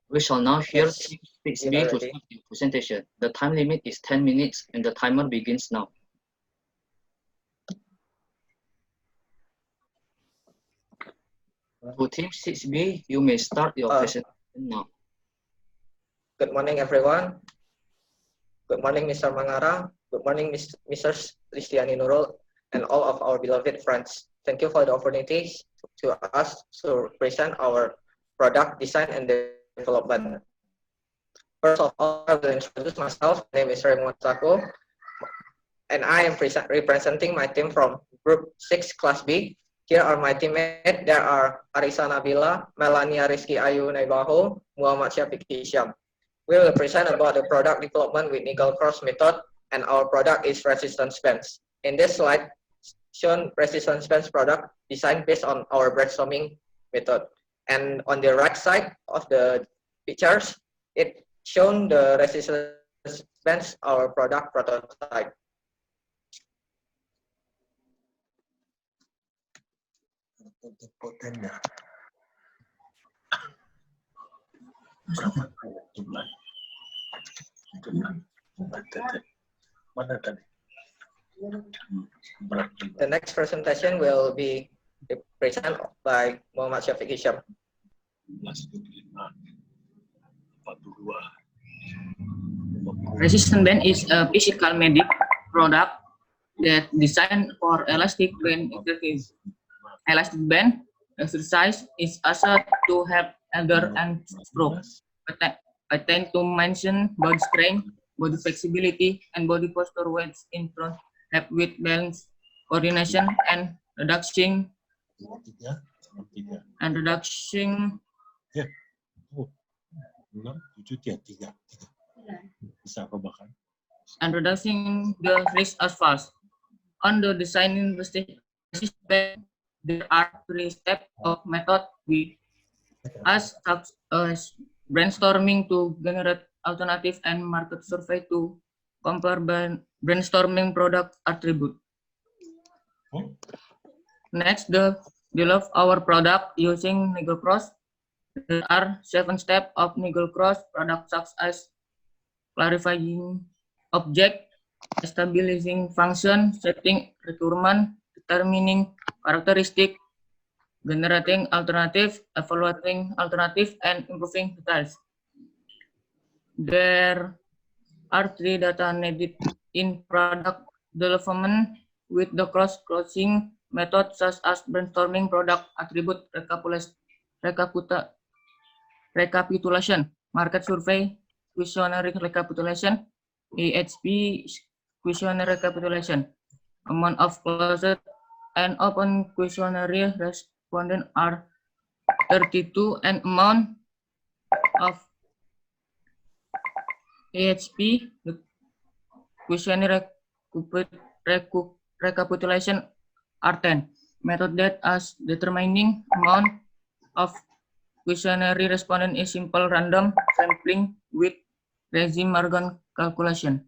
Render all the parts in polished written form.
We shall now hear Yes, Team we 6B are to ready. start the presentation. The time limit is 10 minutes and the timer begins now. To Team 6B, you may start your presentation now. Good morning, everyone. Good morning, Mr. Mangara. Good morning, Mr. Listiani Nurul, and all of our beloved friends. Thank you for the opportunity to us to present our product design and development. First of all, I will introduce myself. My name is Raymond Sako, and I am representing my team from Group 6 Class B. Here are my teammates. There are Arisa Nabila, Melania Rizky Ayu Naibaho, Muhammad Syafiq Hisham. We will present about the product development with nickel cross method, and our product is resistance bands. In this slide, shown resistance bands product designed based on our brainstorming method. And on the right side of the pictures, it shown the resistance bands our product prototype. The next presentation will be presented by Muhammad Syafiq Hisham. Resistance band is a physical medic product that designed for elastic band exercise. Elastic band exercise is asset to help elder and stroke. I tend to mention body strength, body flexibility, and body posture weights in front, help with balance, coordination, and reducing the risk as fast. On the designing resistance band, there are 3 steps of method we as brainstorming to generate alternative and market survey to compare brainstorming product attribute. Next, the develop our product using nickel cross. There are 7 steps of nickel cross product such as clarifying object, establishing function, setting requirement, determining characteristic, generating alternative, evaluating alternative, and improving details. There are 3 data needed in product development with the cross-crossing method such as brainstorming product attribute recapitulation, market survey, questionnaire recapitulation, AHP questionnaire recapitulation. Amount of closed and open questionnaire respondents are 32 and amount of AHP questionnaire recapitulation are 10. Method that as determining amount of questionnaire respondent is simple random sampling with regime Morgan calculation.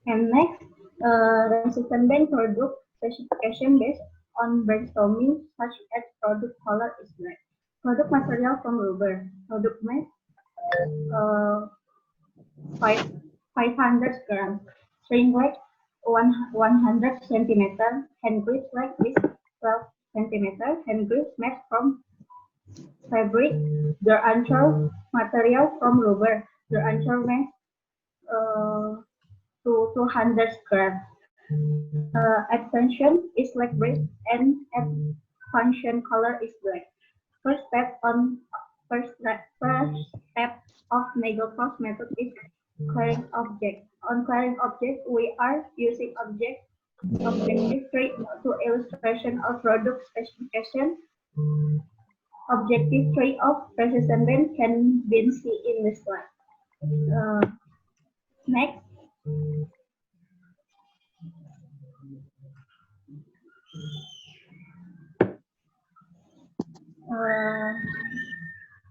And next, resistant band product specification based on brainstorming, such as product color is black, product material from rubber, product mass 500 grams, string length 100 centimeter, hand grip length is 12 centimeter, hand grip made from fabric, the anchor material from rubber, the anchor mass to 200 grams. Extension is like brick and function color is black. First step of nickel cross method is clearing object. On clearing object, we are using objective tree to illustration of product specification. Objective tree of resistant band can be seen in this slide. Next.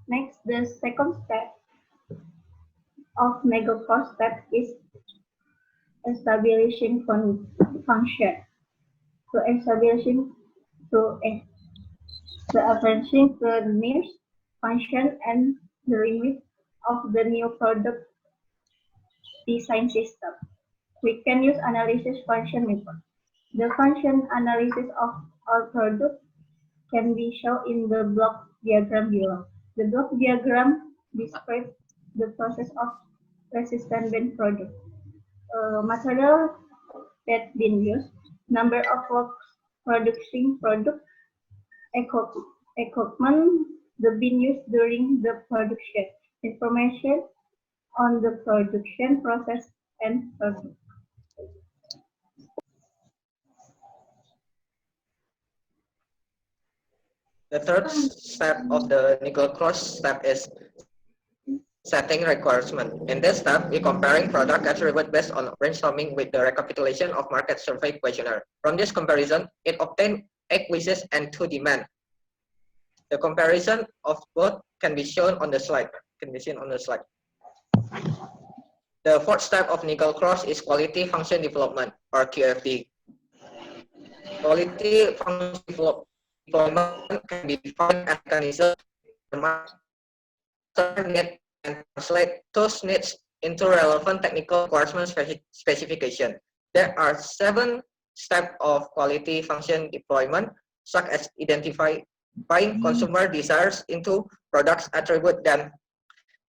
Next, the second step of nickel cross step is establishing function. to establishing the needs, function, and the limits of the new product design system. We can use analysis function method. The function analysis of our product can be shown in the block diagram below. The block diagram describes the process of resistant band product. Material that been used, number of works producing product, equipment that been used during the production, information on the production process and product. The third step of the nickel cross step is setting requirement. In this step, we comparing product attribute based on brainstorming with the recapitulation of market survey questionnaire. From this comparison, it obtained 8 wishes and 2 demand. The comparison of both can be shown on the slide. The fourth step of nickel cross is quality function development, or QFD. Quality function development can be defined as mechanism to need and translate those needs into relevant technical requirement specification. There are 7 steps of quality function deployment, such as identifying consumer desires into products attribute, then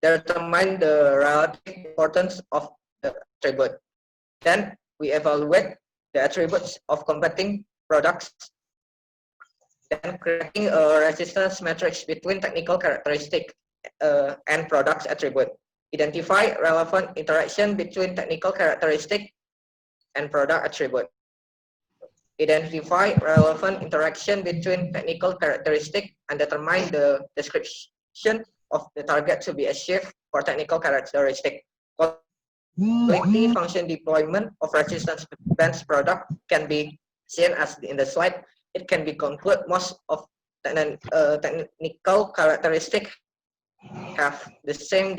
determine the relative importance of the attribute. Then we evaluate the attributes of competing products, then creating a resistance matrix between technical characteristic and products attribute. Identify relevant interaction between technical characteristic and product attribute. Identify relevant interaction between technical characteristic and determine the description of the target to be achieved for technical characteristic. Quality function deployment of resistance bands product can be seen as in the slide. It can be concluded most of technical characteristic have the same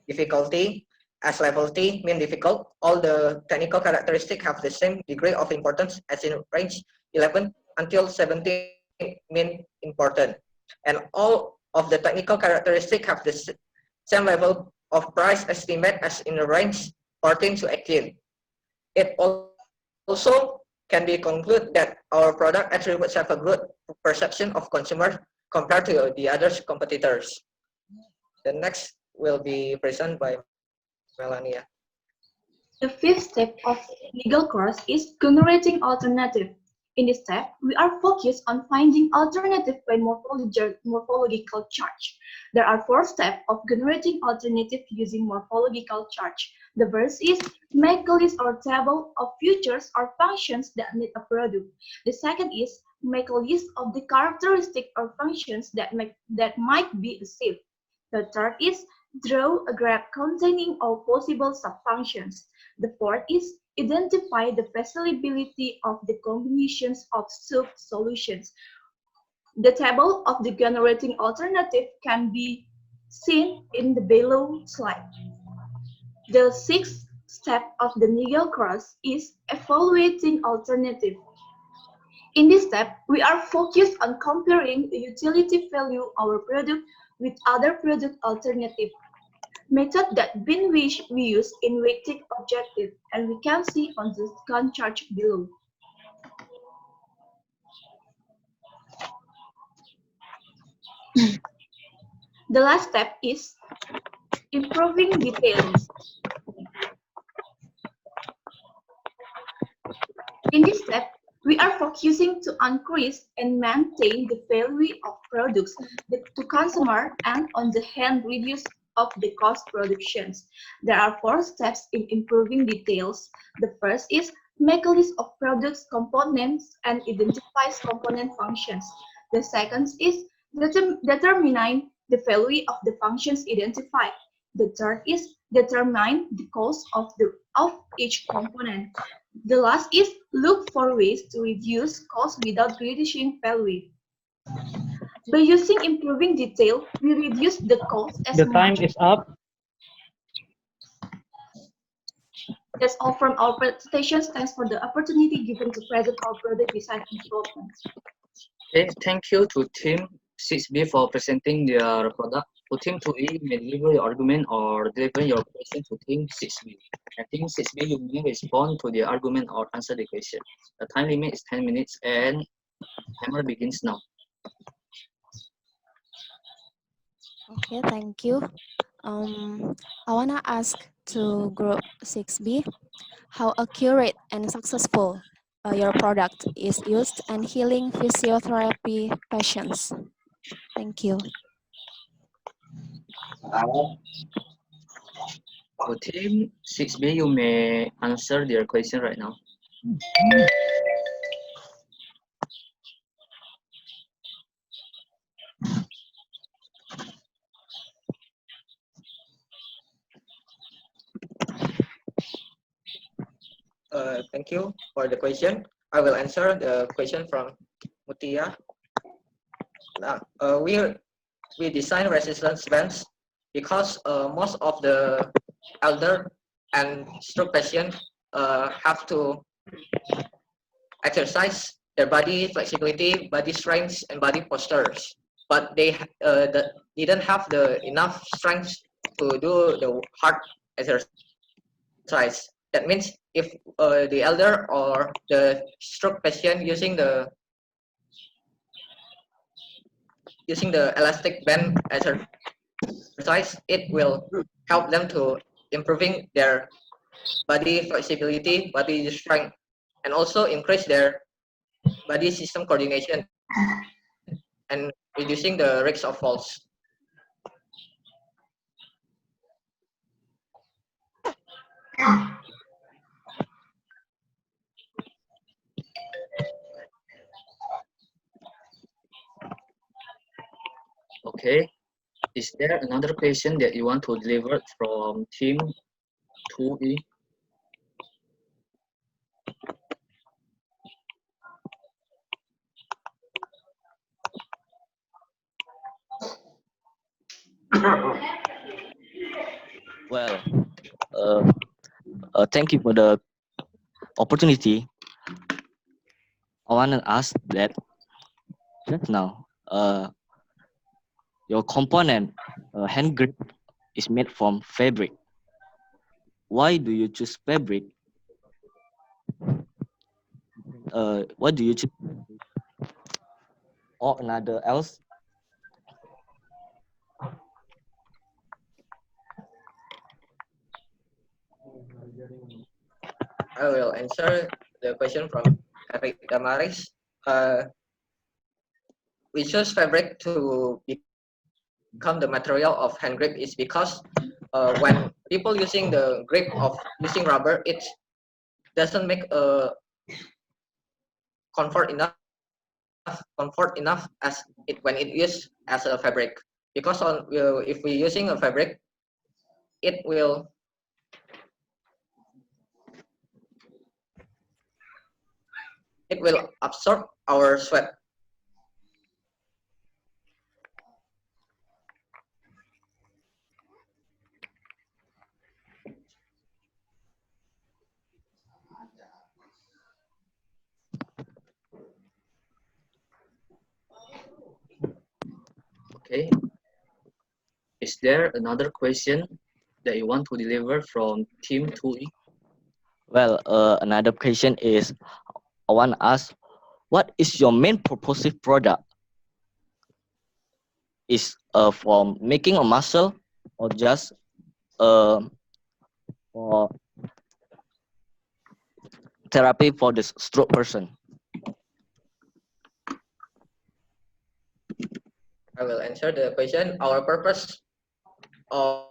difficulty as level T, mean difficult. All the technical characteristics have the same degree of importance as in range 11 until 17 mean important. And all of the technical characteristics have the same level of price estimate as in the range 14 to 18. It also can be concluded that our product attributes have a good perception of consumers compared to the other competitors. The next will be presented by Melania. The fifth step of legal course is generating alternative. In this step, we are focused on finding alternative by morphological charge. There are 4 steps of generating alternative using morphological charge. The first is make a list or table of features or functions that need a product. The second is make a list of the characteristics or functions that might be achieved. The third is draw a graph containing all possible subfunctions. The fourth is identify the feasibility of the combinations of sub-solutions. The table of the generating alternative can be seen in the below slide. The sixth step of the legal course is evaluating alternative. In this step, we are focused on comparing the utility value of our product with other product alternative. Method that been we use in weighted objective, and we can see on the Gantt chart below. The last step is improving details. In this step, we are focusing to increase and maintain the value of products to consumer and on the hand reduce of the cost productions. There are 4 steps in improving details. The first is make a list of products, components, and identifies component functions. The second is determining the value of the functions identified. The third is determine the cost of each component. The last is look for ways to reduce cost without reducing value. By using improving detail, we reduce the cost as The time is up. That's all from our presentation. Thanks for the opportunity given to present our product design and development. Okay, thank you to Team 6B for presenting their product. For Team 2E, you may deliver your argument or deliver your question to Team 6B. And Team 6B, you may respond to the argument or answer the question. The time limit is 10 minutes and timer begins now. Okay, thank you. I wanna ask to Group 6B, how accurate and successful your product is used in healing physiotherapy patients. Thank you. For Team 6B, you may answer their question right now. Thank you for the question. I will answer the question from Mutia. Now, we design resistance bands because most of the elder and stroke patients have to exercise their body flexibility, body strength, and body postures, but they didn't have the enough strength to do the hard exercise. That means if the elder or the stroke patient using the elastic band exercise, it will help them to improving their body flexibility, body strength, and also increase their body system coordination and reducing the risk of falls. Okay. Is there another question that you want to deliver from Team 2E? Well, thank you for the opportunity. I want to ask that just now, your component hand grip is made from fabric. Why do you choose fabric? What do you choose? Or another else? I will answer the question from Eric Damaris. We chose fabric to become the material of hand grip is because when people using the grip of using rubber, it doesn't make a comfort enough as it when it used as a fabric. Because if we using a fabric, it will absorb our sweat. Okay. Is there another question that you want to deliver from Team 2E? Well, another question is, I want to ask, what is your main purposive product? Is for making a muscle or just for therapy for the stroke person? I will answer the question. Our purpose of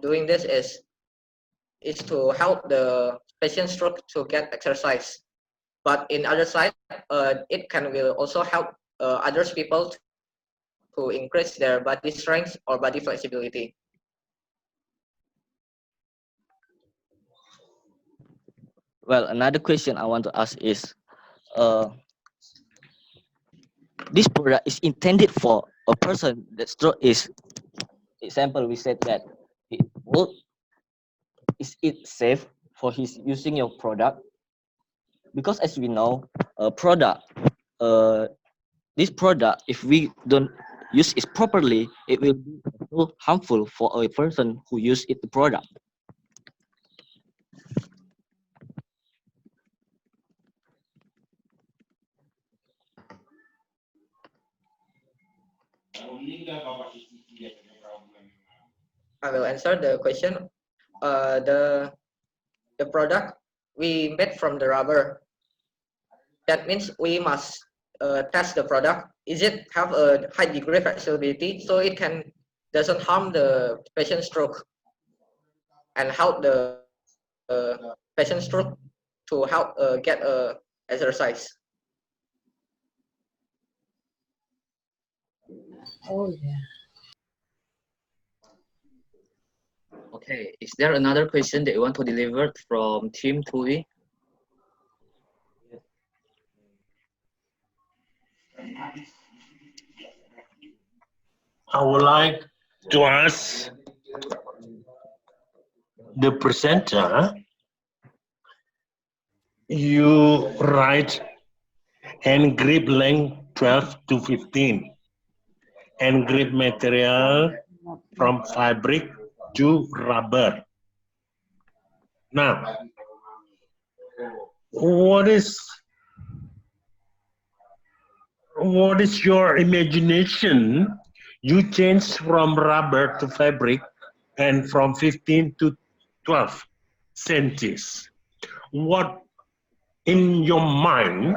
doing this is to help the patient stroke to get exercise. But in other side, it will also help others people to increase their body strength or body flexibility. Well, another question I want to ask is, this product is intended for a person that stroke is, example, we said that is it safe for his using your product, because as we know, this product, if we don't use it properly, it will be also harmful for a person who use it the product. I will answer the question. The product we made from the rubber. That means we must test the product. Is it have a high degree of flexibility so it doesn't harm the patient stroke and help the patient stroke to help get exercise. Oh yeah. Okay, is there another question that you want to deliver from Team 2E? I would like to ask the presenter, you write hand grip length 12 to 15, hand grip material from fabric to rubber. Now, what is your imagination? You change from rubber to fabric and from 15 to 12 centimeters. What in your mind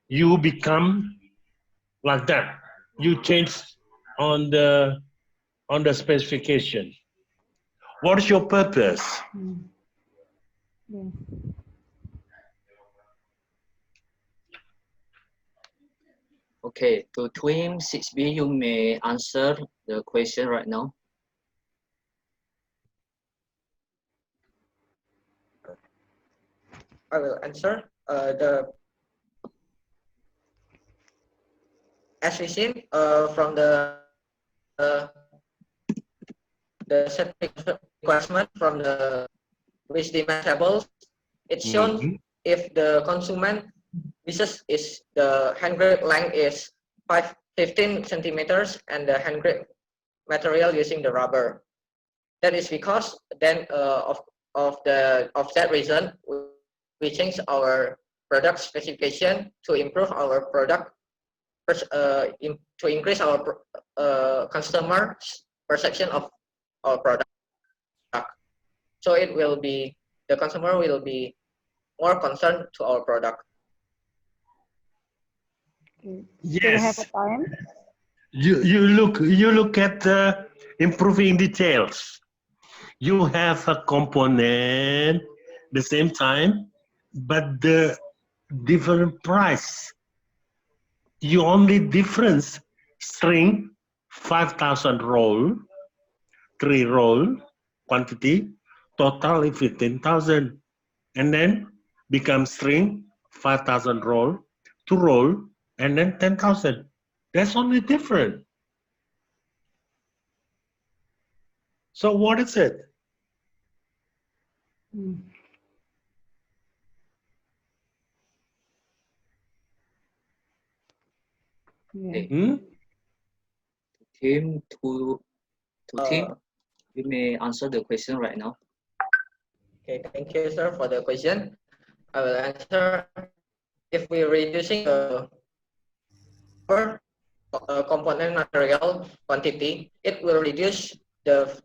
you become like that? You change on the specification. What is your purpose? Yeah. Okay, to Team 6B, you may answer the question right now. I will answer. As we seen from the set requirement from the with demand tables, it's shown if the consumer wishes is the hand grip length is 15 centimeters and the hand grip material using the rubber. That is because then of that reason we change our product specification to improve our product to increase our customers' perception of our product. So it will be the consumer will be more concerned to our product. Okay. Yes. Still have a time? You look at improving details. You have a component the same time, but the different price. You only difference string 5,000 roll, 3 roll quantity, total 15,000, and then become string 5,000 roll, 2 roll, and then 10,000. That's only different. So what is it? Yeah. Team you may answer the question right now. Okay, thank you, sir, for the question. I will answer. If we're reducing the component material quantity, it will reduce the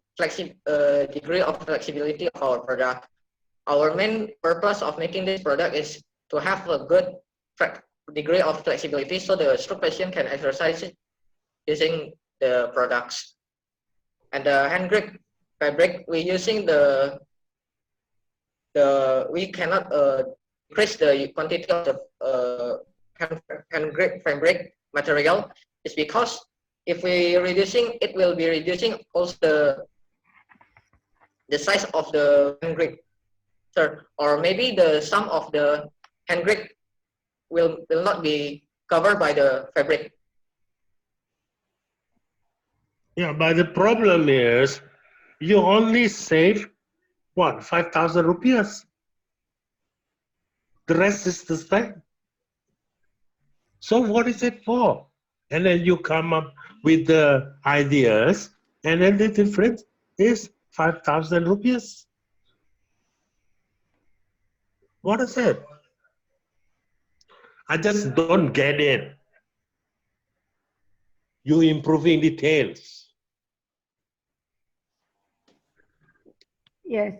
degree of flexibility of our product. Our main purpose of making this product is to have a good degree of flexibility so the stroke patient can exercise using the products. And the hand grip fabric, we're using we cannot decrease the quantity of the hand grip fabric material. It's because if we reducing, it will be reducing also the size of the hand grip, sir, or maybe the sum of the hand grip will not be covered by the fabric. Yeah, but the problem is you only save what, 5,000 rupees. The rest is the same. So what is it for? And then you come up with the ideas, and then the difference is 5,000 rupees. What is it? I just don't get it. You improving details. Yes.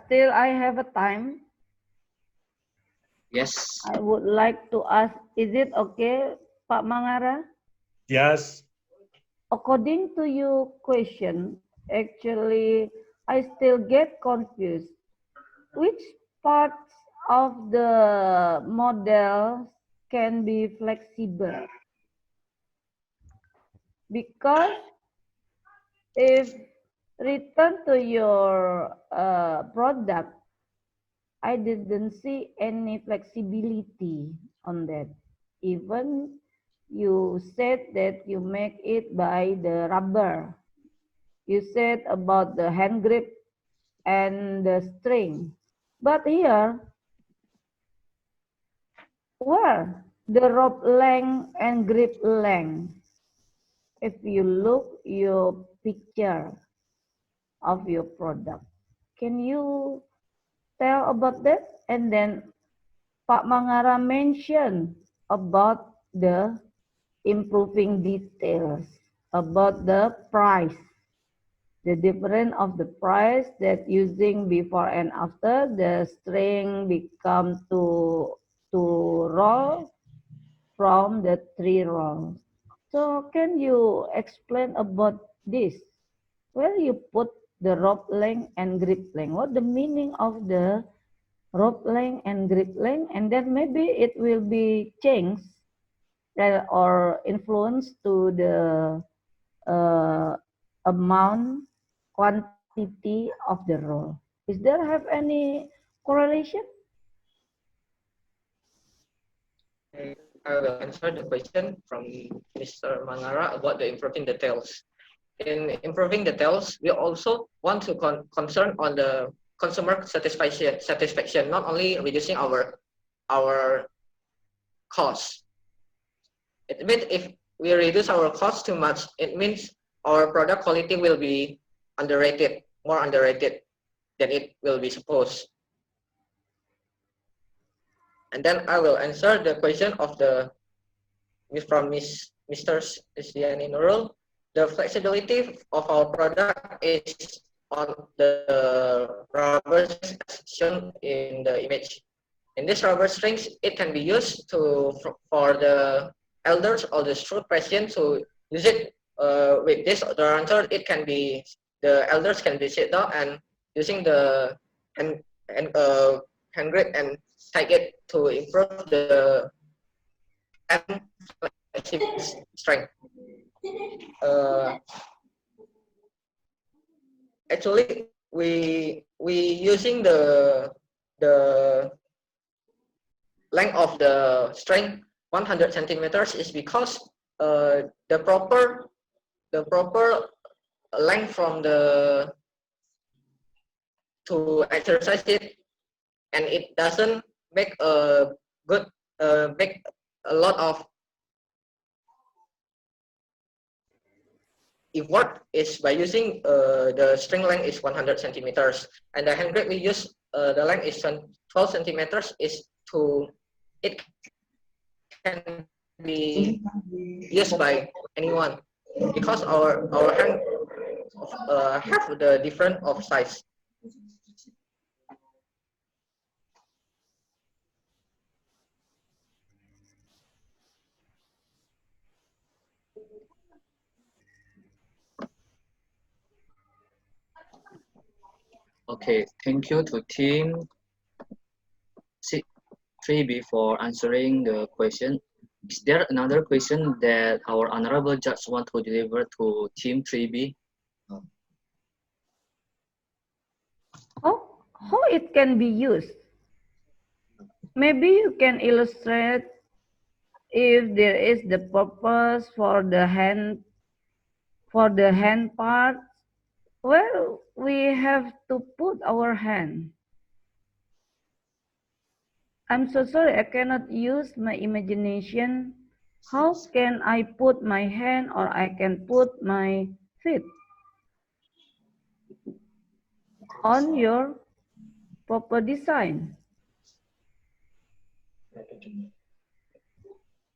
Still, I have a time. Yes. I would like to ask, is it okay, Pak Mangara? Yes. According to your question, actually, I still get confused. Which parts of the model can be flexible? Because if return to your product, I didn't see any flexibility on that. Even you said that you make it by the rubber. You said about the hand grip and the string. But here, where the rope length and grip length? If you look your picture of your product, can you tell about that? And then Pak Mangara mentioned about the improving details, about the price, the difference of the price that using before and after the string become two roll from the 3 roll. So can you explain about this? Where you put the rope length and grip length? What the meaning of the rope length and grip length? And then maybe it will be changed or influence to the amount, quantity of the roll. Is there have any correlation? I will answer the question from Mr. Mangara about the improving details. In improving details, we also want to concern on the consumer satisfaction, not only reducing our cost. It means if we reduce our cost too much, it means our product quality will be underrated, more underrated than it will be supposed. And then I will answer the question of from Mr. Cristiani Nurul. The flexibility of our product is on the rubber strings as shown in the image. In this rubber strings, it can be used for the elders or the stroke patient to use it with this orientation. It can be the elders can be sit down and using the hand grip and take it to improve the hand strength. Actually, we using the length of the string 100 centimeters is because the proper length from the to exercise it, and it doesn't make a good make a lot of effort is by using the string length is 100 centimeters and the hand grip we use the length is 12 centimeters is to it can be used by anyone because our hand have the different of size. Okay, thank you to team 3B for answering the question. Is there another question that our honorable judge want to deliver to team 3B? How it can be used? Maybe you can illustrate if there is the purpose for the hand part Where we have to put our hand. I'm so sorry, I cannot use my imagination. How can I put my hand or I can put my feet on your proper design?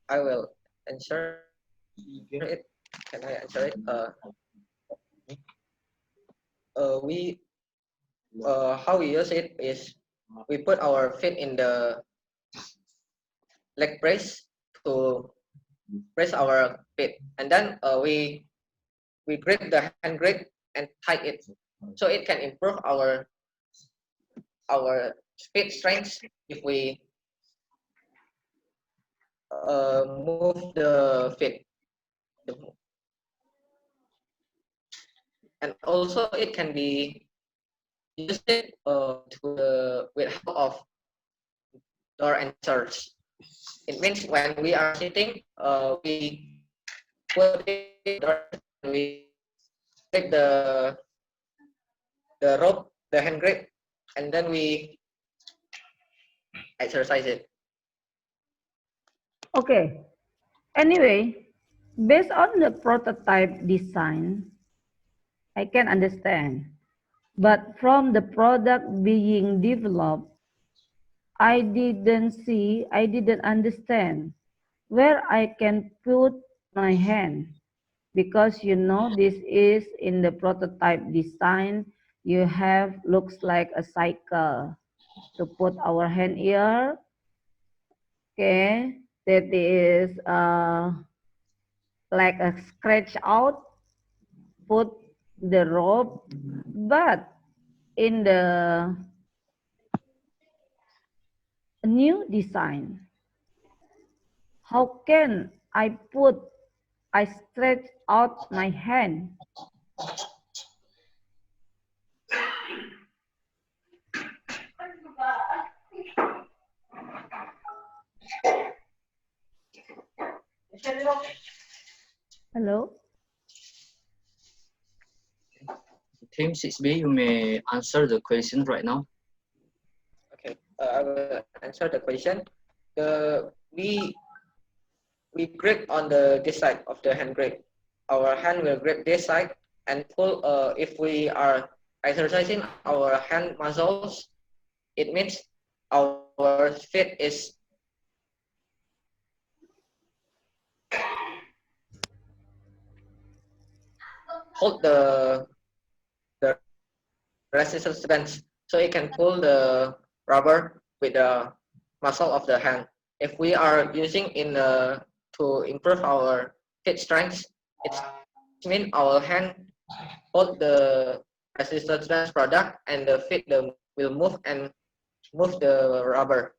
I will answer it. Can I answer it? How we use it is we put our feet in the leg brace to brace our feet, and then we grip the hand grip and tight it, so it can improve our feet strength if we move the feet. And also it can be used with help of door answers. It means when we are sitting, we put it door, we take the rope, the hand grip, and then we exercise it. Okay. Anyway, based on the prototype design, I can understand. But from the product being developed, I didn't understand where I can put my hand. Because you know, this is in the prototype design, you have, looks like a cycle. To put our hand here, okay, that is like a scratch out, put the rope, but in the new design, how can I stretch out my hand? Hello? Team 6B, you may answer the question right now. Okay, I will answer the question. We grip on this side of the hand grip. Our hand will grip this side and pull. If we are exercising our hand muscles, it means our feet is hold the resistance bands, so it can pull the rubber with the muscle of the hand. If we are using to improve our feet strength, it means our hand hold the resistance bands product and the feet will move and move the rubber.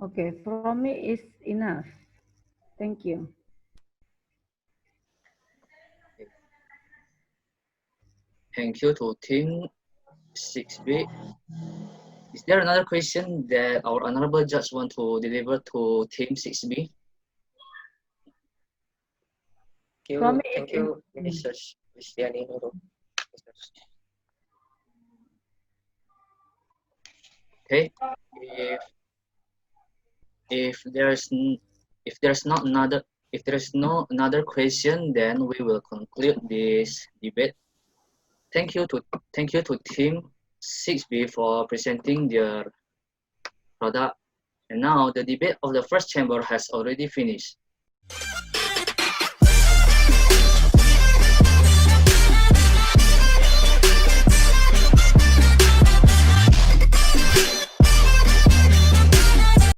Okay, from me is enough. Thank you. Thank you to Team 6B. Is there another question that our honorable judge want to deliver to Team 6B? Thank you, Mr. Cristiani Nurul. Okay. If there's no another question, then we will conclude this debate. Thank you to Team 6B for presenting their product. And now the debate of the first chamber has already finished.